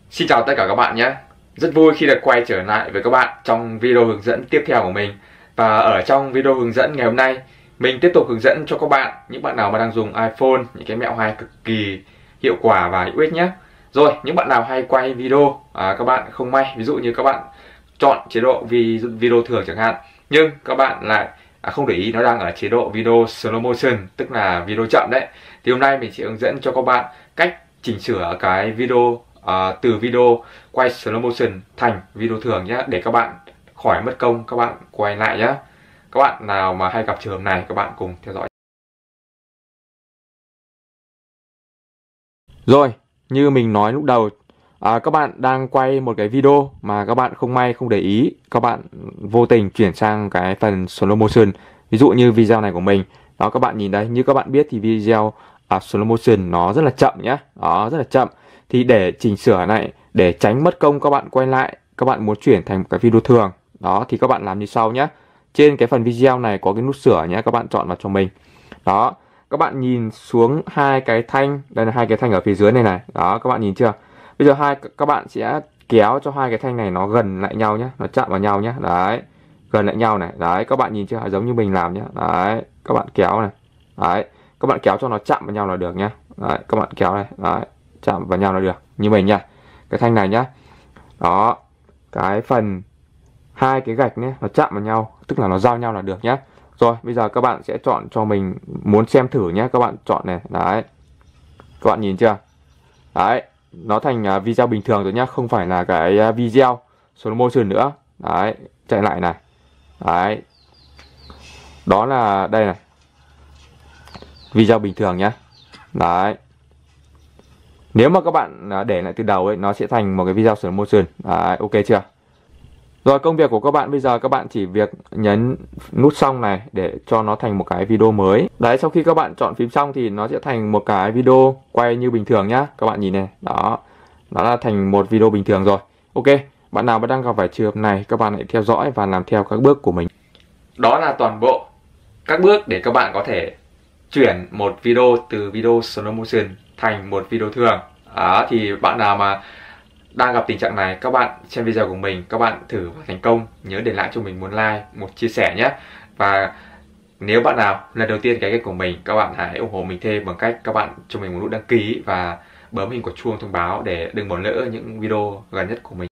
Xin chào tất cả các bạn nhé. Rất vui khi được quay trở lại với các bạn trong video hướng dẫn tiếp theo của mình. Và ở trong video hướng dẫn ngày hôm nay, mình tiếp tục hướng dẫn cho các bạn, những bạn nào mà đang dùng iPhone, những cái mẹo hay cực kỳ hiệu quả và hữu ích nhé. Rồi, những bạn nào hay quay video, các bạn không may, ví dụ như các bạn chọn chế độ video thường chẳng hạn, nhưng các bạn lại không để ý nó đang ở chế độ video slow motion, tức là video chậm đấy. Thì hôm nay mình sẽ hướng dẫn cho các bạn cách chỉnh sửa cái video từ video quay slow motion thành video thường nhé, để các bạn khỏi mất công các bạn quay lại nhé. Các bạn nào mà hay gặp trường hợp này, các bạn cùng theo dõi. Rồi, như mình nói lúc đầu, các bạn đang quay một cái video mà các bạn không may không để ý, các bạn vô tình chuyển sang cái phần slow motion. Ví dụ như video này của mình đó, các bạn nhìn đây, như các bạn biết thì video slow motion nó rất là chậm nhé, đó, rất là chậm. Thì để chỉnh sửa này, để tránh mất công các bạn quay lại, các bạn muốn chuyển thành một cái video thường đó, thì các bạn làm như sau nhé. Trên cái phần video này có cái nút sửa nhé, các bạn chọn vào cho mình. Đó, các bạn nhìn xuống hai cái thanh, đây là hai cái thanh ở phía dưới này này. Đó, các bạn nhìn chưa? Bây giờ các bạn sẽ kéo cho hai cái thanh này nó gần lại nhau nhé, nó chạm vào nhau nhé. Đấy, gần lại nhau này. Đấy, các bạn nhìn chưa? Giống như mình làm nhé. Đấy, các bạn kéo này. Đấy, các bạn kéo cho nó chạm vào nhau là được nhé. Đấy, các bạn kéo này. Đấy, chạm vào nhau là được. Như mình nha. Cái thanh này nhá. Đó, cái phần hai cái gạch nhé, nó chạm vào nhau, tức là nó giao nhau là được nhé. Rồi, bây giờ các bạn sẽ chọn cho mình, muốn xem thử nhé, các bạn chọn này. Đấy, các bạn nhìn chưa? Đấy, nó thành video bình thường rồi nhá, không phải là cái video slow motion nữa. Đấy, chạy lại này. Đấy, đó là đây này, video bình thường nhá. Đấy, nếu mà các bạn để lại từ đầu ấy, nó sẽ thành một cái video slow motion. Đấy, ok chưa? Rồi, công việc của các bạn bây giờ, các bạn chỉ việc nhấn nút xong này để cho nó thành một cái video mới. Đấy, sau khi các bạn chọn phím xong thì nó sẽ thành một cái video quay như bình thường nhá. Các bạn nhìn này, đó, nó là thành một video bình thường rồi. Ok, bạn nào mà đang gặp phải trường hợp này, các bạn hãy theo dõi và làm theo các bước của mình. Đó là toàn bộ các bước để các bạn có thể chuyển một video từ video slow motion thành một video thường. Đó, thì bạn nào mà đang gặp tình trạng này, các bạn xem video của mình, các bạn thử và thành công, nhớ để lại cho mình một like, một chia sẻ nhé. Và nếu bạn nào lần đầu tiên cái kênh của mình, các bạn hãy ủng hộ mình thêm bằng cách các bạn cho mình một nút đăng ký và bấm hình quả chuông thông báo để đừng bỏ lỡ những video gần nhất của mình.